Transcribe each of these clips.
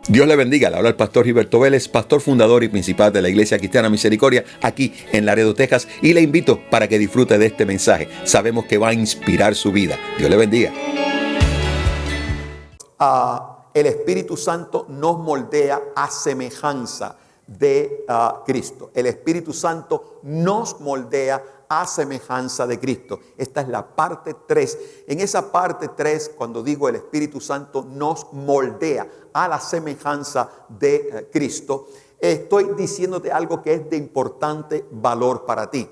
Dios le bendiga. Le habla el pastor Gilberto Vélez, pastor fundador y principal de la Iglesia Cristiana Misericordia, aquí en Laredo, Texas. Y le invito para que disfrute de este mensaje. Sabemos que va a inspirar su vida. Dios le bendiga. El Espíritu Santo nos moldea a semejanza de Cristo. El Espíritu Santo nos moldea a semejanza de Cristo. Esta es la parte 3. En esa parte 3, cuando digo el Espíritu Santo nos moldea a la semejanza de Cristo, estoy diciéndote algo que es de importante valor para ti.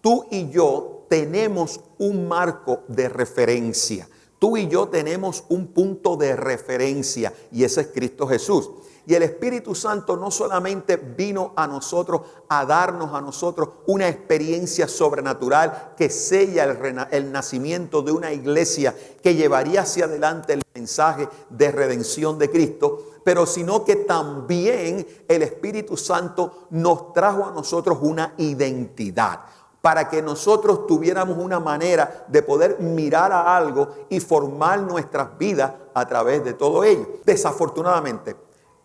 Tú y yo tenemos un marco de referencia. Tú y yo tenemos un punto de referencia y ese es Cristo Jesús. Y el Espíritu Santo no solamente vino a nosotros a darnos a nosotros una experiencia sobrenatural que sella el nacimiento de una iglesia que llevaría hacia adelante el mensaje de redención de Cristo, pero sino que también el Espíritu Santo nos trajo a nosotros una identidad, para que nosotros tuviéramos una manera de poder mirar a algo y formar nuestras vidas a través de todo ello. Desafortunadamente,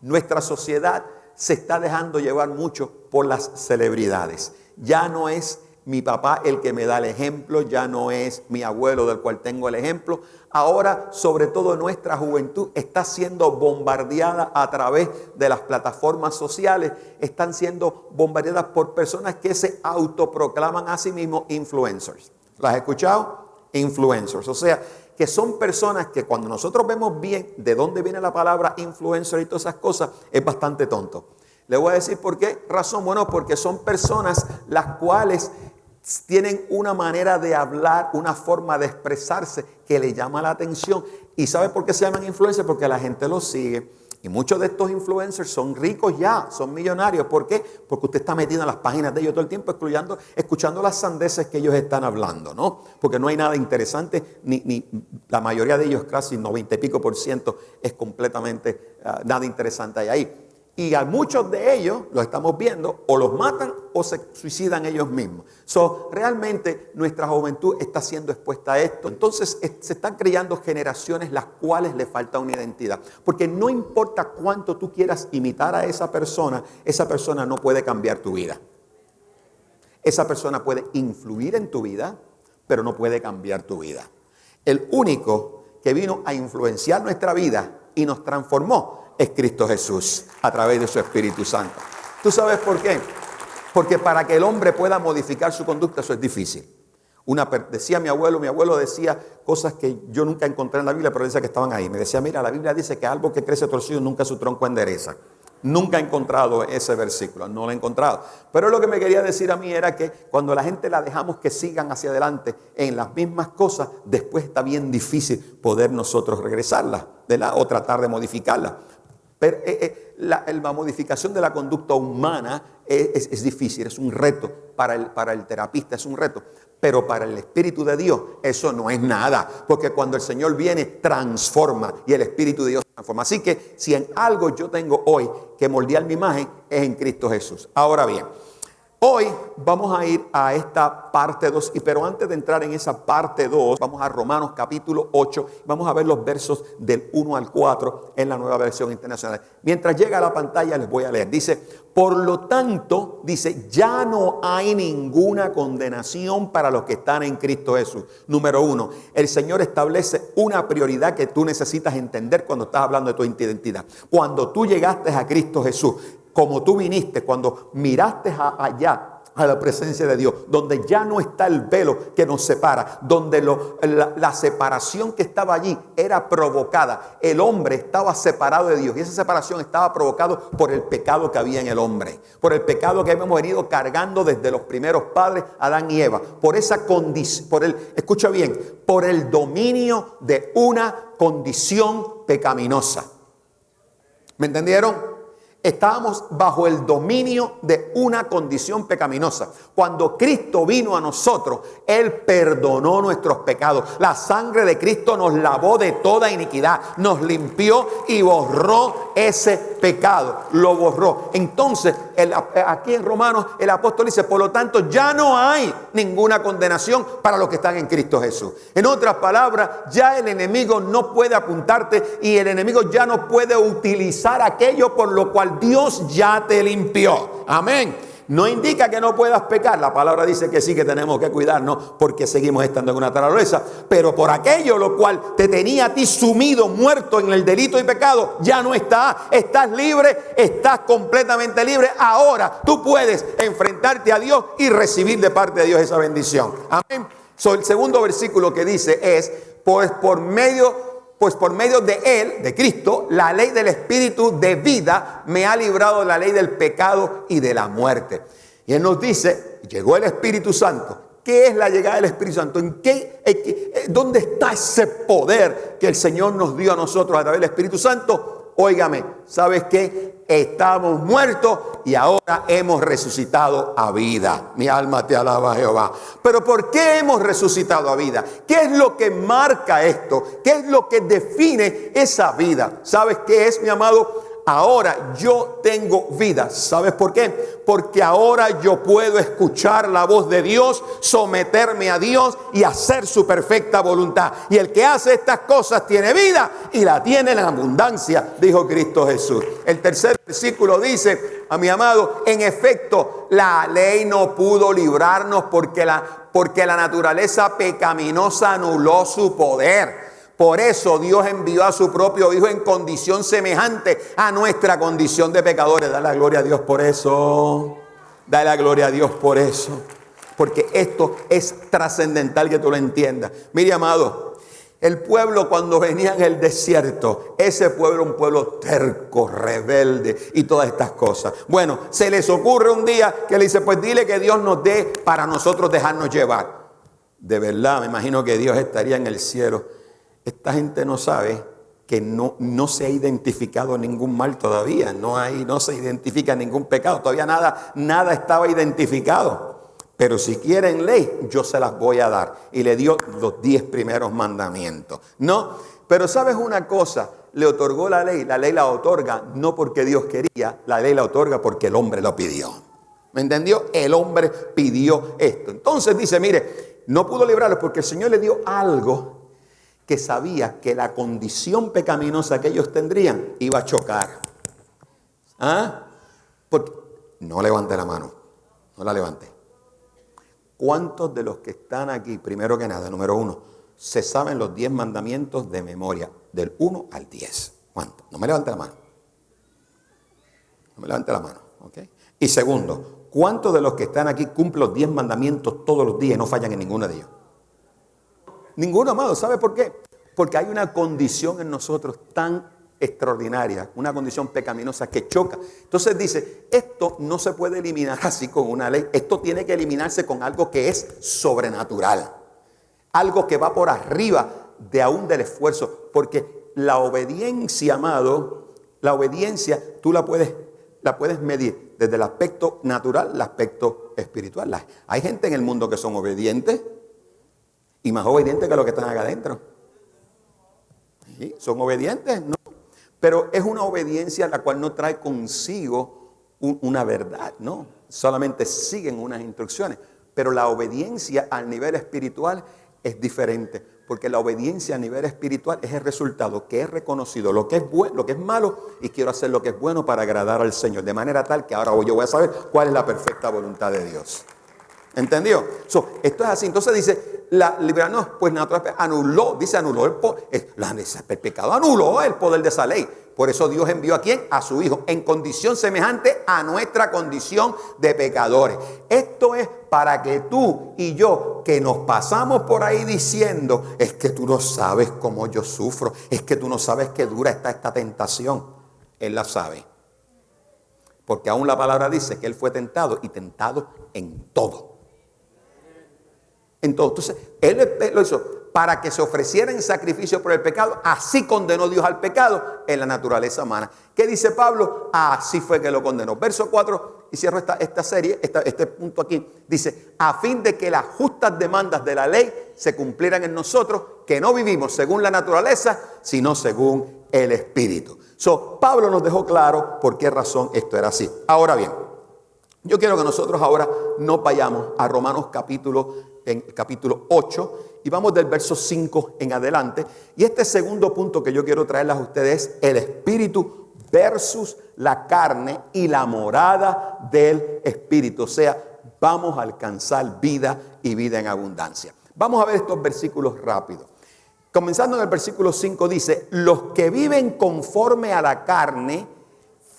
nuestra sociedad se está dejando llevar mucho por las celebridades. Ya no es mi papá el que me da el ejemplo, ya no es mi abuelo del cual tengo el ejemplo. Ahora, sobre todo nuestra juventud está siendo bombardeada a través de las plataformas sociales. Están siendo bombardeadas por personas que se autoproclaman a sí mismos influencers. ¿Las has escuchado? Influencers. O sea, que son personas que cuando nosotros vemos bien de dónde viene la palabra influencer y todas esas cosas, es bastante tonto. Le voy a decir por qué razón. Bueno, porque son personas las cuales tienen una manera de hablar, una forma de expresarse que le llama la atención. ¿Y sabe por qué se llaman influencers? Porque la gente los sigue. Y muchos de estos influencers son ricos ya, son millonarios. ¿Por qué? Porque usted está metido en las páginas de ellos todo el tiempo escuchando las sandeces que ellos están hablando, ¿no? Porque no hay nada interesante, ni la mayoría de ellos, casi 90 y pico % es completamente nada interesante hay ahí. Y a muchos de ellos, los estamos viendo, o los matan o se suicidan ellos mismos. Realmente nuestra juventud está siendo expuesta a esto. Entonces se están creando generaciones las cuales le falta una identidad. Porque no importa cuánto tú quieras imitar a esa persona no puede cambiar tu vida. Esa persona puede influir en tu vida, pero no puede cambiar tu vida. El único que vino a influenciar nuestra vida y nos transformó es Cristo Jesús a través de su Espíritu Santo. ¿Tú sabes por qué? Porque para que el hombre pueda modificar su conducta, eso es difícil. Decía mi abuelo decía cosas que yo nunca encontré en la Biblia, pero decía que estaban ahí. Me decía, mira, la Biblia dice que árbol que crece torcido nunca su tronco endereza. Nunca he encontrado ese versículo, no lo he encontrado. Pero lo que me quería decir a mí era que cuando la gente la dejamos que sigan hacia adelante en las mismas cosas, después está bien difícil poder nosotros regresarlas, ¿verdad? O tratar de modificarlas. Pero la modificación de la conducta humana es difícil, es un reto para el terapista, es un reto. Pero para el Espíritu de Dios eso no es nada, porque cuando el Señor viene transforma y el Espíritu de Dios transforma. Así que si en algo yo tengo hoy que moldear mi imagen es en Cristo Jesús. Ahora bien, hoy vamos a ir a esta parte 2, pero antes de entrar en esa parte 2, vamos a Romanos capítulo 8, vamos a ver los versos del 1 al 4 en la Nueva Versión Internacional. Mientras llega a la pantalla les voy a leer. Dice, por lo tanto, dice, ya no hay ninguna condenación para los que están en Cristo Jesús. Número 1, el Señor establece una prioridad que tú necesitas entender cuando estás hablando de tu identidad. Cuando tú llegaste a Cristo Jesús, como tú viniste, cuando miraste allá a la presencia de Dios, donde ya no está el velo que nos separa, donde la separación que estaba allí era provocada. El hombre estaba separado de Dios y esa separación estaba provocada por el pecado que había en el hombre, por el pecado que hemos venido cargando desde los primeros padres, Adán y Eva, por esa condición, escucha bien, por el dominio de una condición pecaminosa. ¿Me entendieron? Estábamos bajo el dominio de una condición pecaminosa. Cuando Cristo vino a nosotros, Él perdonó nuestros pecados. La sangre de Cristo nos lavó de toda iniquidad, nos limpió y borró ese pecado, lo borró. Entonces, aquí en Romanos el apóstol dice, por lo tanto, ya no hay ninguna condenación para los que están en Cristo Jesús. En otras palabras, ya el enemigo no puede apuntarte y el enemigo ya no puede utilizar aquello por lo cual Dios ya te limpió. Amén. No indica que no puedas pecar. La palabra dice que sí, que tenemos que cuidarnos porque seguimos estando en una naturaleza. Pero por aquello lo cual te tenía a ti sumido, muerto en el delito y pecado, ya no está. Estás libre, estás completamente libre. Ahora tú puedes enfrentarte a Dios y recibir de parte de Dios esa bendición. Amén. El segundo versículo que dice es, pues por medio de Él, de Cristo, la ley del Espíritu de vida me ha librado de la ley del pecado y de la muerte. Y Él nos dice, llegó el Espíritu Santo. ¿Qué es la llegada del Espíritu Santo? ¿Dónde está ese poder que el Señor nos dio a nosotros a través del Espíritu Santo? Óigame, ¿sabes qué? Estamos muertos y ahora hemos resucitado a vida. Mi alma te alaba, Jehová. Pero ¿por qué hemos resucitado a vida? ¿Qué es lo que marca esto? ¿Qué es lo que define esa vida? ¿Sabes qué es, mi amado? Ahora yo tengo vida. ¿Sabes por qué? Porque ahora yo puedo escuchar la voz de Dios, someterme a Dios y hacer su perfecta voluntad. Y el que hace estas cosas tiene vida y la tiene en abundancia, dijo Cristo Jesús. El tercer versículo dice, a mi amado, en efecto, la ley no pudo librarnos porque la naturaleza pecaminosa anuló su poder. Por eso Dios envió a su propio Hijo en condición semejante a nuestra condición de pecadores. Dale la gloria a Dios por eso. Dale la gloria a Dios por eso. Porque esto es trascendental que tú lo entiendas. Mire, amado, el pueblo cuando venía en el desierto, ese pueblo era un pueblo terco, rebelde y todas estas cosas. Bueno, se les ocurre un día que le dice, pues dile que Dios nos dé para nosotros dejarnos llevar. De verdad, me imagino que Dios estaría en el cielo. Esta gente no sabe que no se ha identificado ningún mal todavía. No se identifica ningún pecado. Todavía nada estaba identificado. Pero si quieren ley, yo se las voy a dar. Y le dio los 10 primeros mandamientos. No, pero ¿sabes una cosa? Le otorgó la ley. La ley la otorga no porque Dios quería. La ley la otorga porque el hombre lo pidió. ¿Me entendió? El hombre pidió esto. Entonces dice, mire, no pudo librarlos porque el Señor le dio algo que sabía que la condición pecaminosa que ellos tendrían iba a chocar. Porque no levante la mano, no la levante. ¿Cuántos de los que están aquí, primero que nada, número 1, se saben los 10 mandamientos de memoria, del 1 al 10? ¿Cuántos? No me levante la mano. No me levante la mano, ¿ok? Y segundo, ¿cuántos de los que están aquí cumplen los 10 mandamientos todos los días y no fallan en ninguno de ellos? Ninguno, amado. ¿Sabe por qué? Porque hay una condición en nosotros tan extraordinaria, una condición pecaminosa que choca. Entonces dice, esto no se puede eliminar así con una ley. Esto tiene que eliminarse con algo que es sobrenatural. Algo que va por arriba de aún del esfuerzo. Porque la obediencia, amado, la obediencia tú la puedes medir desde el aspecto natural, el aspecto espiritual. Hay gente en el mundo que son obedientes. Y más obedientes que los que están acá adentro. ¿Sí? Son obedientes, ¿no? Pero es una obediencia la cual no trae consigo una verdad, ¿no? Solamente siguen unas instrucciones. Pero la obediencia al nivel espiritual es diferente. Porque la obediencia a nivel espiritual es el resultado que he reconocido lo que es bueno, lo que es malo, y quiero hacer lo que es bueno para agradar al Señor. De manera tal que ahora yo voy a saber cuál es la perfecta voluntad de Dios. ¿Entendió? Esto es así. Entonces dice, pues anuló el pecado, anuló el poder de esa ley. Por eso Dios envió ¿a quién? A su Hijo, en condición semejante a nuestra condición de pecadores. Esto es para que tú y yo, que nos pasamos por ahí diciendo, es que tú no sabes cómo yo sufro, es que tú no sabes qué dura está esta tentación. Él la sabe. Porque aún la palabra dice que Él fue tentado y tentado en todo. Entonces, Él lo hizo para que se ofreciera en sacrificio por el pecado. Así condenó Dios al pecado en la naturaleza humana. ¿Qué dice Pablo? Así fue que lo condenó. Verso 4, y cierro esta serie, este punto aquí. Dice, a fin de que las justas demandas de la ley se cumplieran en nosotros, que no vivimos según la naturaleza, sino según el Espíritu. Pablo nos dejó claro por qué razón esto era así. Ahora bien, yo quiero que nosotros ahora nos vayamos a Romanos capítulo 8 y vamos del verso 5 en adelante. Y este segundo punto que yo quiero traerles a ustedes es el Espíritu versus la carne y la morada del Espíritu. O sea, vamos a alcanzar vida y vida en abundancia. Vamos a ver estos versículos rápidos. Comenzando en el versículo 5 dice, los que viven conforme a la carne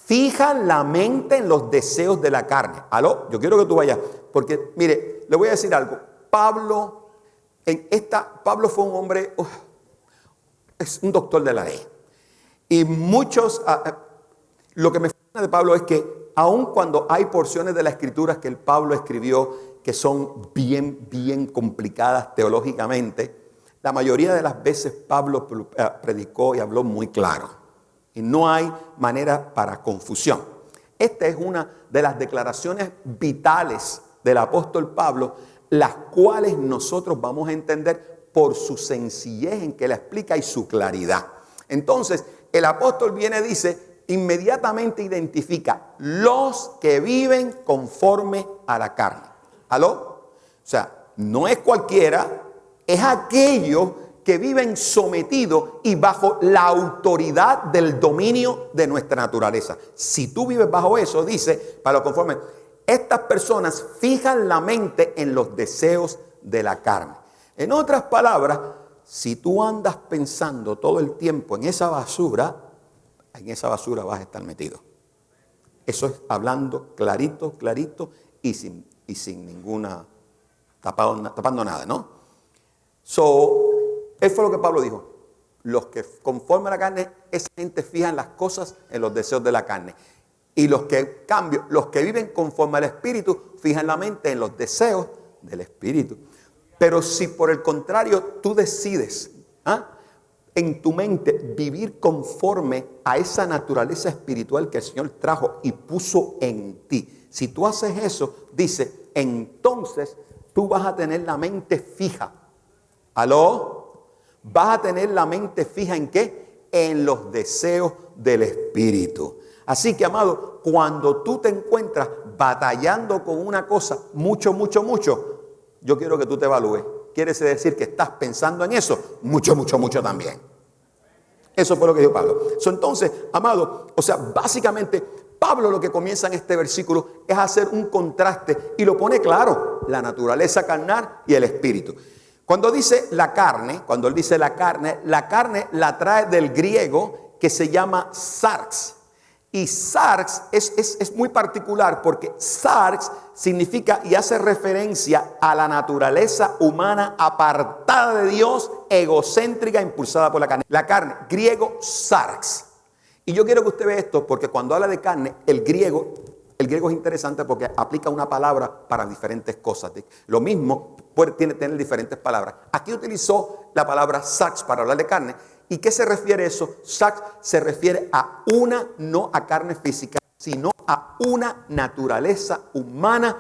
fijan la mente en los deseos de la carne. ¿Aló? Yo quiero que tú vayas, porque mire, le voy a decir algo. Pablo fue un hombre, es un doctor de la ley. Y muchos, lo que me fascina de Pablo es que aun cuando hay porciones de las escrituras que el Pablo escribió que son bien complicadas teológicamente, la mayoría de las veces Pablo predicó y habló muy claro. Y no hay manera para confusión. Esta es una de las declaraciones vitales del apóstol Pablo, las cuales nosotros vamos a entender por su sencillez en que la explica y su claridad. Entonces, el apóstol viene y dice, inmediatamente identifica los que viven conforme a la carne. ¿Aló? O sea, no es cualquiera, es aquellos que viven sometidos y bajo la autoridad del dominio de nuestra naturaleza. Si tú vives bajo eso, dice, para lo conforme, estas personas fijan la mente en los deseos de la carne. En otras palabras, si tú andas pensando todo el tiempo en esa basura vas a estar metido. Eso es hablando clarito y sin ninguna, tapando nada, ¿no? Eso fue lo que Pablo dijo. Los que conforme a la carne, esa gente fijan las cosas en los deseos de la carne. Y los que viven conforme al Espíritu, fijan la mente en los deseos del Espíritu. Pero si por el contrario tú decides en tu mente vivir conforme a esa naturaleza espiritual que el Señor trajo y puso en ti, si tú haces eso, dice, entonces tú vas a tener la mente fija. ¿Aló? Vas a tener la mente fija ¿en qué? En los deseos del Espíritu. Así que, amado, cuando tú te encuentras batallando con una cosa mucho, yo quiero que tú te evalúes. Quiere decir que estás pensando en eso mucho también. Eso fue lo que dijo Pablo. Entonces, amado, o sea, básicamente Pablo lo que comienza en este versículo es hacer un contraste y lo pone claro, la naturaleza carnal y el espíritu. Cuando dice la carne, cuando él dice la carne la trae del griego que se llama sarx. Y sarx es muy particular porque sarx significa y hace referencia a la naturaleza humana apartada de Dios, egocéntrica, impulsada por la carne. La carne, griego sarx. Y yo quiero que usted vea esto porque cuando habla de carne, el griego es interesante porque aplica una palabra para diferentes cosas. Lo mismo puede tener diferentes palabras. Aquí utilizó la palabra sarx para hablar de carne. ¿Y qué se refiere eso? Sarx se refiere a no a carne física, sino a una naturaleza humana,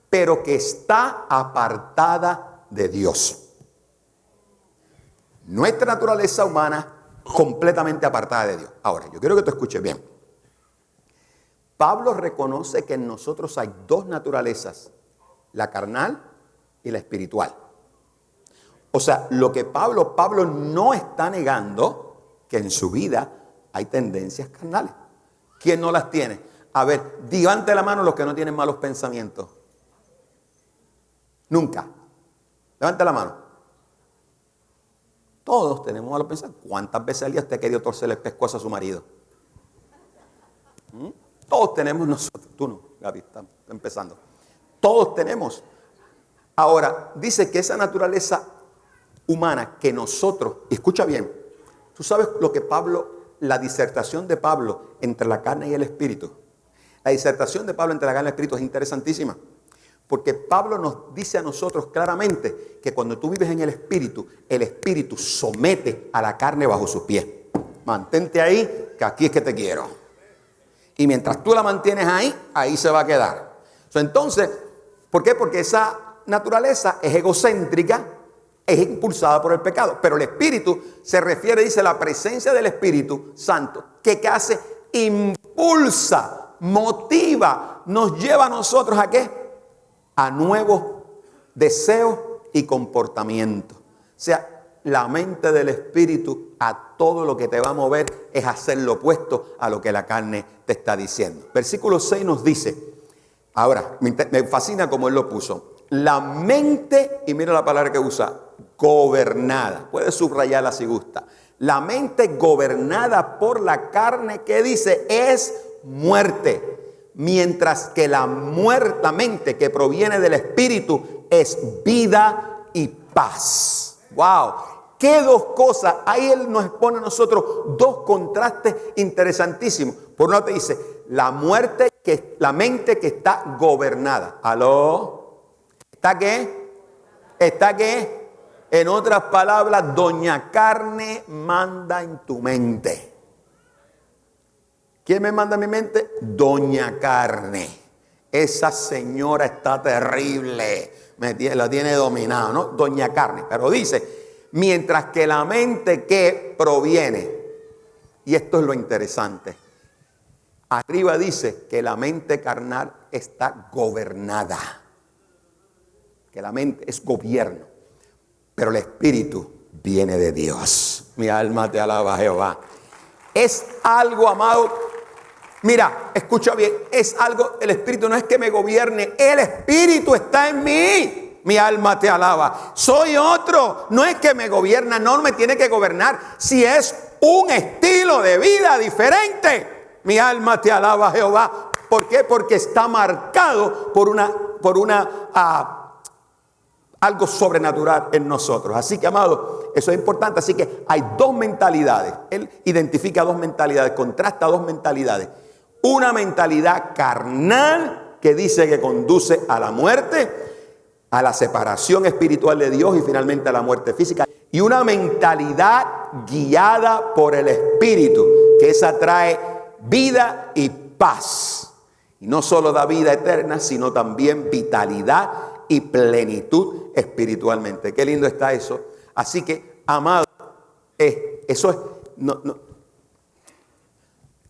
pero que está apartada de Dios. Nuestra naturaleza humana completamente apartada de Dios. Ahora, yo quiero que tú escuches bien. Pablo reconoce que en nosotros hay dos naturalezas, la carnal y la espiritual. O sea, lo que Pablo no está negando que en su vida hay tendencias carnales. ¿Quién no las tiene? A ver, levante la mano los que no tienen malos pensamientos. Nunca. Levante la mano. Todos tenemos malos pensamientos. ¿Cuántas veces al día usted ha querido torcerle el pescuezo a su marido? Todos tenemos nosotros. Tú no, Gaby, está empezando. Todos tenemos. Ahora, dice que esa naturaleza humana que nosotros, escucha bien, tú sabes lo que la disertación de Pablo entre la carne y el espíritu. La disertación de Pablo entre la carne y el espíritu es interesantísima. Porque Pablo nos dice a nosotros claramente que cuando tú vives en el espíritu somete a la carne bajo sus pies. Mantente ahí, que aquí es que te quiero. Y mientras tú la mantienes ahí, ahí se va a quedar. Entonces, ¿por qué? Porque esa naturaleza es egocéntrica, es impulsada por el pecado. Pero el Espíritu se refiere, dice, la presencia del Espíritu Santo. ¿Qué hace? Impulsa, motiva, nos lleva a nosotros ¿a qué? A nuevos deseos y comportamientos. O sea, la mente del Espíritu a todo lo que te va a mover es hacer lo opuesto a lo que la carne te está diciendo. Versículo 6 nos dice, ahora, me fascina como él lo puso, la mente, y mira la palabra que usa, gobernada. Puedes subrayarla si gusta. La mente gobernada por la carne, que dice, es muerte. Mientras que la mente que proviene del Espíritu es vida y paz. ¡Wow! ¿Qué dos cosas? Ahí él nos expone a nosotros dos contrastes interesantísimos. Por un lado te dice, la mente que está gobernada. ¿Aló? ¿Está qué? ¿Está qué? En otras palabras, doña carne manda en tu mente. ¿Quién me manda en mi mente? Doña carne. Esa señora está terrible. La tiene dominada, ¿no? Doña carne. Pero dice, mientras que la mente que proviene, y esto es lo interesante, arriba dice que la mente carnal está gobernada. Que la mente es gobierno. Pero el Espíritu viene de Dios. Mi alma te alaba, Jehová. Es algo, amado. Mira, escucha bien, es algo, el Espíritu no es que me gobierne, el Espíritu está en mí. Mi alma te alaba. Soy otro, no es que me gobierna, no me tiene que gobernar. Si es un estilo de vida diferente, mi alma te alaba, Jehová. ¿Por qué? Porque está marcado por algo sobrenatural en nosotros. Así que, amado, eso es importante. Así que hay dos mentalidades. Él identifica dos mentalidades, contrasta dos mentalidades. Una mentalidad carnal que dice que conduce a la muerte, a la separación espiritual de Dios y finalmente a la muerte física. Y una mentalidad guiada por el Espíritu, que esa trae vida y paz. Y no solo da vida eterna, sino también vitalidad y plenitud espiritualmente. Qué lindo está eso. Así que, amado, eso es,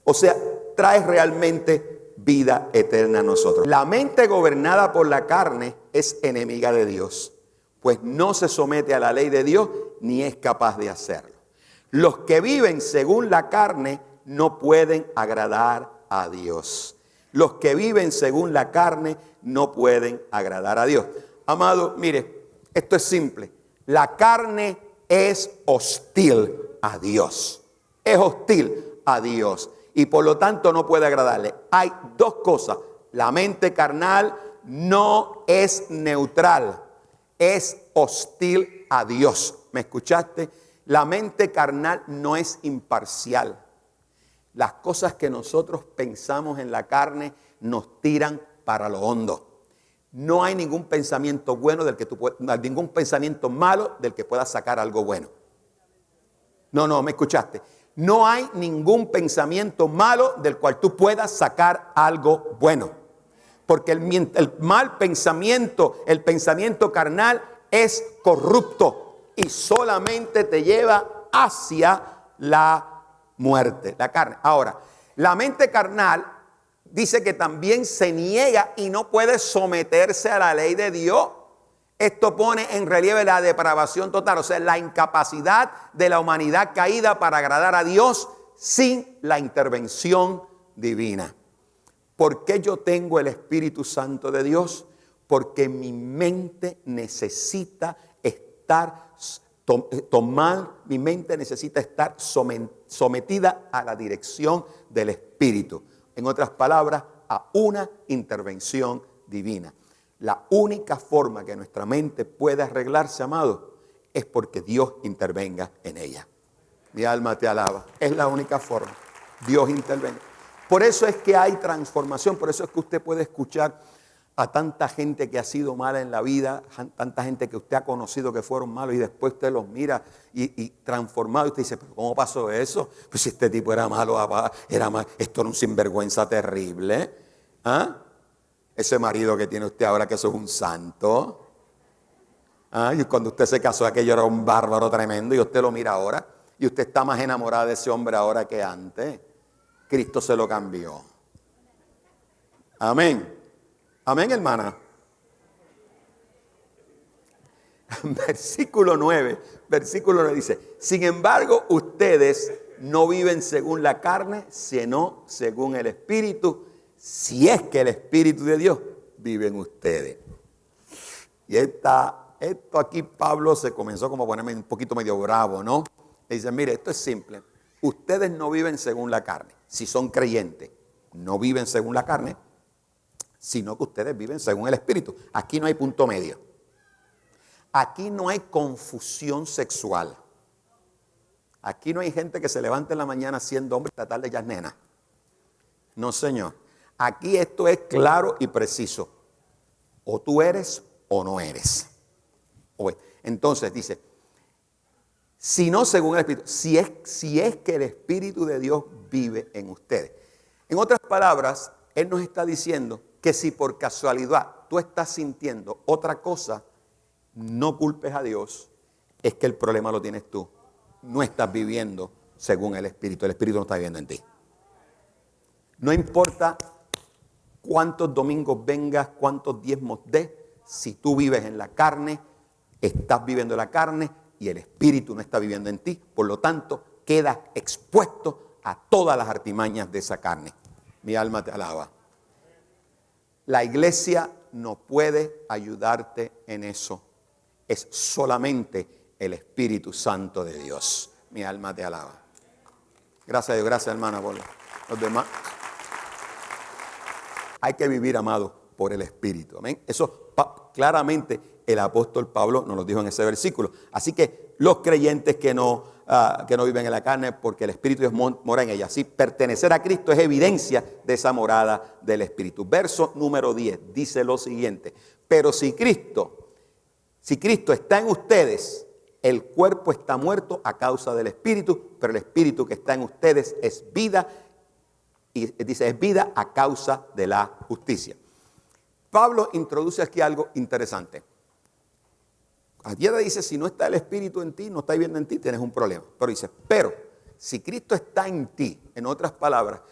o sea, trae realmente vida eterna a nosotros. La mente gobernada por la carne es enemiga de Dios, pues no se somete a la ley de Dios ni es capaz de hacerlo. Los que viven según la carne no pueden agradar a Dios. Los que viven según la carne no pueden agradar a Dios. Amado, mire, esto es simple. La carne es hostil a Dios. Es hostil a Dios. Y por lo tanto no puede agradarle. Hay dos cosas. La mente carnal no es neutral. Es hostil a Dios. ¿Me escuchaste? La mente carnal no es imparcial. Las cosas que nosotros pensamos en la carne nos tiran para lo hondo. No hay ningún pensamiento bueno ningún pensamiento malo del que puedas sacar algo bueno. No, ¿me escuchaste? No hay ningún pensamiento malo del cual tú puedas sacar algo bueno. Porque el mal pensamiento, el pensamiento carnal es corrupto y solamente te lleva hacia la muerte, la carne. Ahora, la mente carnal dice que también se niega y no puede someterse a la ley de Dios. Esto pone en relieve la depravación total, o sea, la incapacidad de la humanidad caída para agradar a Dios sin la intervención divina. ¿Por qué yo tengo el Espíritu Santo de Dios? Porque mi mente necesita estar mi mente necesita estar sometida a la dirección del Espíritu. En otras palabras, a una intervención divina. La única forma que nuestra mente puede arreglarse, amado, es porque Dios intervenga en ella. Mi alma te alaba. Es la única forma. Dios intervenga. Por eso es que hay transformación. Por eso es que usted puede escuchar a tanta gente que ha sido mala en la vida, tanta gente que usted ha conocido que fueron malos y después usted los mira y transformado y usted dice, ¿pero cómo pasó eso? Pues si este tipo era malo, esto era un sinvergüenza terrible. ¿Ah? Ese marido que tiene usted ahora que eso es un santo. ¿Ah? Y cuando usted se casó aquello era un bárbaro tremendo y usted lo mira ahora y usted está más enamorada de ese hombre ahora que antes. Cristo se lo cambió. Amén. Amén, hermana. Versículo 9 dice, sin embargo, ustedes no viven según la carne, sino según el Espíritu, si es que el Espíritu de Dios vive en ustedes. Y esto aquí Pablo se comenzó como a ponerme un poquito medio bravo, ¿no? Le dice, mire, esto es simple. Ustedes no viven según la carne. Si son creyentes, no viven según la carne, sino que ustedes viven según el Espíritu. Aquí no hay punto medio. Aquí no hay confusión sexual. Aquí no hay gente que se levante en la mañana siendo hombre y esta tarde ya es nena. No, señor. Aquí esto es claro y preciso. O tú eres o no eres. Entonces dice, si no según el Espíritu, si es que el Espíritu de Dios vive en ustedes. En otras palabras, Él nos está diciendo que si por casualidad tú estás sintiendo otra cosa, no culpes a Dios, es que el problema lo tienes tú. No estás viviendo según el Espíritu no está viviendo en ti. No importa cuántos domingos vengas, cuántos diezmos des, si tú vives en la carne, estás viviendo en la carne y el Espíritu no está viviendo en ti, por lo tanto, quedas expuesto a todas las artimañas de esa carne. Mi alma te alaba. La iglesia no puede ayudarte en eso. Es solamente el Espíritu Santo de Dios. Mi alma te alaba. Gracias a Dios, gracias hermana por los demás. Hay que vivir amados por el Espíritu. Amén. Eso claramente el apóstol Pablo nos lo dijo en ese versículo. Así que los creyentes que no viven en la carne porque el Espíritu de Dios mora en ella. Así, pertenecer a Cristo es evidencia de esa morada del Espíritu. Verso número 10 dice lo siguiente. Pero si Cristo está en ustedes, el cuerpo está muerto a causa del Espíritu, pero el Espíritu que está en ustedes es vida, y dice es vida a causa de la justicia. Pablo introduce aquí algo interesante. Ayer dice, si no está el Espíritu en ti, no está viviendo en ti, tienes un problema. Pero dice, pero si Cristo está en ti, en otras palabras,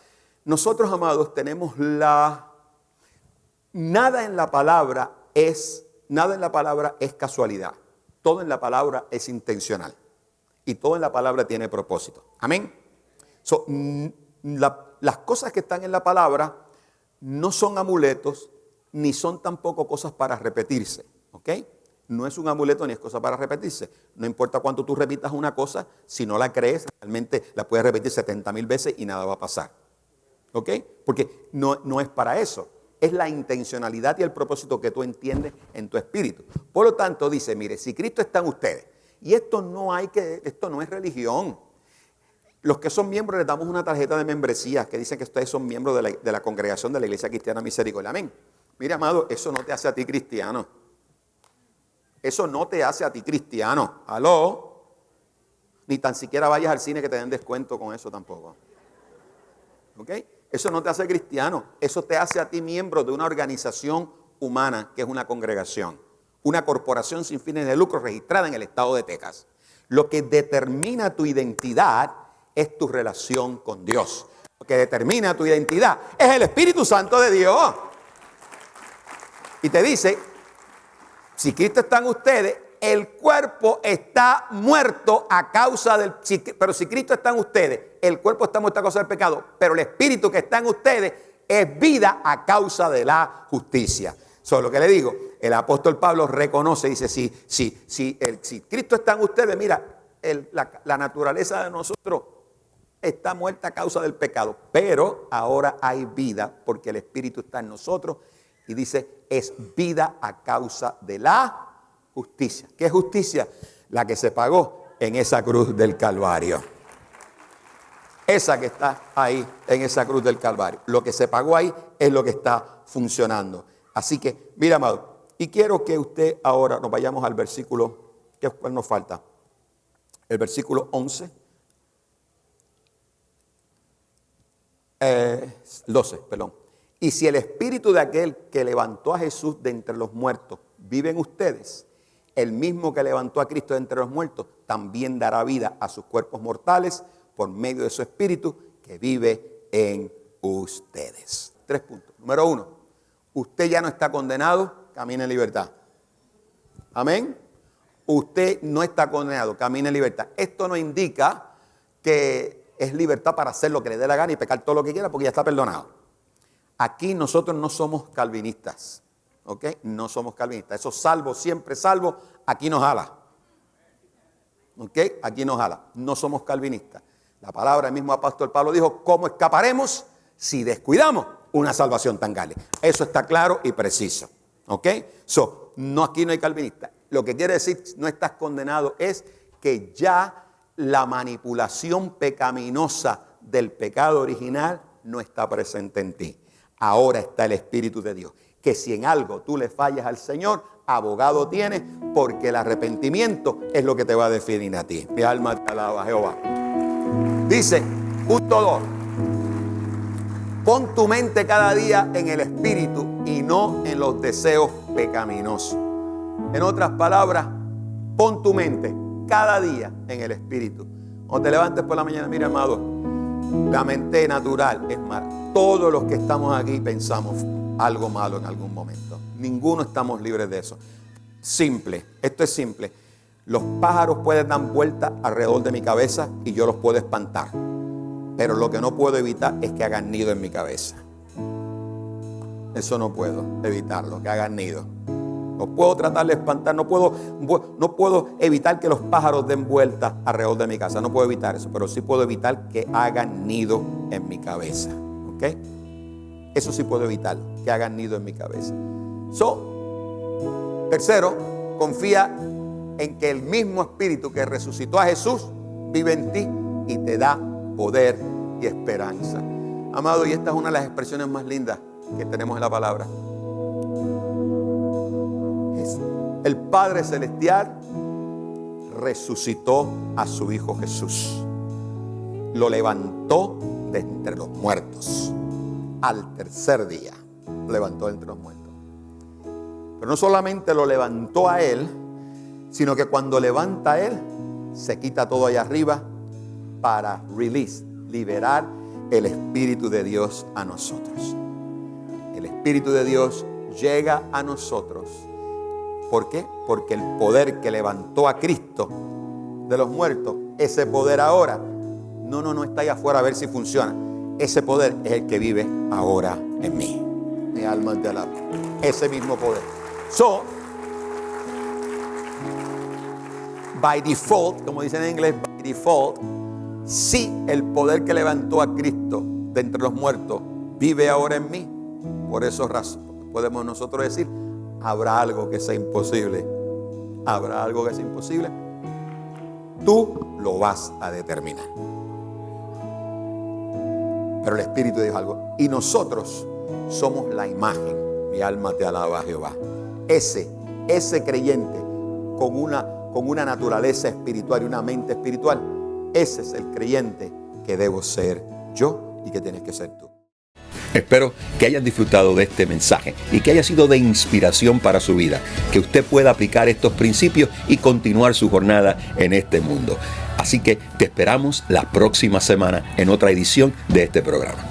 nosotros, amados, tenemos nada en la palabra es casualidad. Todo en la palabra es intencional. Y todo en la palabra tiene propósito. Amén. Las cosas que están en la palabra no son amuletos, ni son tampoco cosas para repetirse. ¿Ok? No es un amuleto ni es cosa para repetirse. No importa cuánto tú repitas una cosa, si no la crees, realmente la puedes repetir 70,000 veces y nada va a pasar. ¿Ok? Porque no es para eso. Es la intencionalidad y el propósito que tú entiendes en tu espíritu. Por lo tanto, dice, mire, si Cristo está en ustedes, y esto no es religión. Los que son miembros les damos una tarjeta de membresía que dice que ustedes son miembros de la congregación de la Iglesia Cristiana Misericordia. Amén. Mira, amado, eso no te hace a ti cristiano. Eso no te hace a ti cristiano. ¿Aló? Ni tan siquiera vayas al cine que te den descuento con eso tampoco. ¿Ok? Eso no te hace cristiano. Eso te hace a ti miembro de una organización humana que es una congregación. Una corporación sin fines de lucro registrada en el estado de Texas. Lo que determina tu identidad es tu relación con Dios. Lo que determina tu identidad es el Espíritu Santo de Dios. Y te dice, si Cristo está en ustedes, el cuerpo está muerto a causa del... Pero si Cristo está en ustedes, el cuerpo está muerto a causa del pecado, pero el Espíritu que está en ustedes es vida a causa de la justicia. Eso es lo que le digo. El apóstol Pablo reconoce, dice, si Cristo está en ustedes, mira, la naturaleza de nosotros está muerta a causa del pecado, pero ahora hay vida porque el Espíritu está en nosotros y dice, es vida a causa de la justicia. ¿Qué justicia? La que se pagó en esa cruz del Calvario. Esa que está ahí en esa cruz del Calvario. Lo que se pagó ahí es lo que está funcionando. Así que, mira, amado, y quiero que usted ahora nos vayamos al versículo, ¿cuál nos falta? El versículo 11. 12, perdón. Y si el espíritu de aquel que levantó a Jesús de entre los muertos vive en ustedes, el mismo que levantó a Cristo de entre los muertos también dará vida a sus cuerpos mortales por medio de su espíritu que vive en ustedes. 3 puntos. Número 1, usted ya no está condenado, camina en libertad. Amén. Usted no está condenado, camina en libertad. Esto no indica que es libertad para hacer lo que le dé la gana y pecar todo lo que quiera porque ya está perdonado. Aquí nosotros no somos calvinistas, ¿ok? No somos calvinistas. Eso salvo, siempre salvo, aquí nos jala. ¿Ok? Aquí nos jala. No somos calvinistas. La palabra, el mismo apóstol Pablo dijo, ¿cómo escaparemos si descuidamos una salvación tan grande? Eso está claro y preciso. ¿Ok? No, aquí no hay calvinistas. Lo que quiere decir no estás condenado es que ya la manipulación pecaminosa del pecado original no está presente en ti. Ahora está el Espíritu de Dios. Que si en algo tú le fallas al Señor, abogado tienes, porque el arrepentimiento es lo que te va a definir a ti. Mi alma te alaba, Jehová. Dice, punto 2. Pon tu mente cada día en el Espíritu y no en los deseos pecaminosos. En otras palabras, pon tu mente cada día en el Espíritu. Cuando te levantes por la mañana, mira, amado, la mente natural es mala. Todos los que estamos aquí pensamos algo malo en algún momento. Ninguno estamos libres de eso. Simple, esto es simple. Los pájaros pueden dar vueltas alrededor de mi cabeza y yo los puedo espantar. Pero lo que no puedo evitar es que hagan nido en mi cabeza. Eso no puedo evitarlo, que hagan nido. No puedo tratar de espantar, no puedo evitar que los pájaros den vueltas alrededor de mi casa. No puedo evitar eso, pero sí puedo evitar que hagan nido en mi cabeza. ¿Ok? Eso sí puedo evitarlo, que hagan nido en mi cabeza. Tercero, confía en que el mismo Espíritu que resucitó a Jesús vive en ti y te da poder y esperanza. Amado, y esta es una de las expresiones más lindas que tenemos en la palabra. El Padre Celestial resucitó a su Hijo Jesús. Lo levantó de entre los muertos. Al tercer día lo levantó de entre los muertos. Pero no solamente lo levantó a Él, sino que cuando levanta a Él, se quita todo allá arriba para liberar el Espíritu de Dios a nosotros. El Espíritu de Dios llega a nosotros. ¿Por qué? Porque el poder que levantó a Cristo de los muertos, ese poder ahora, no está allá afuera a ver si funciona. Ese poder es el que vive ahora en mí. Mi alma te alaba. Ese mismo poder. By default, como dicen en inglés, by default, si el poder que levantó a Cristo de entre los muertos vive ahora en mí, por eso podemos nosotros decir, ¿habrá algo que sea imposible? ¿Habrá algo que sea imposible? Tú lo vas a determinar. Pero el Espíritu dijo algo. Y nosotros somos la imagen. Mi alma te alaba, Jehová. Ese creyente con una naturaleza espiritual y una mente espiritual, ese es el creyente que debo ser yo y que tienes que ser tú. Espero que hayan disfrutado de este mensaje y que haya sido de inspiración para su vida, que usted pueda aplicar estos principios y continuar su jornada en este mundo. Así que te esperamos la próxima semana en otra edición de este programa.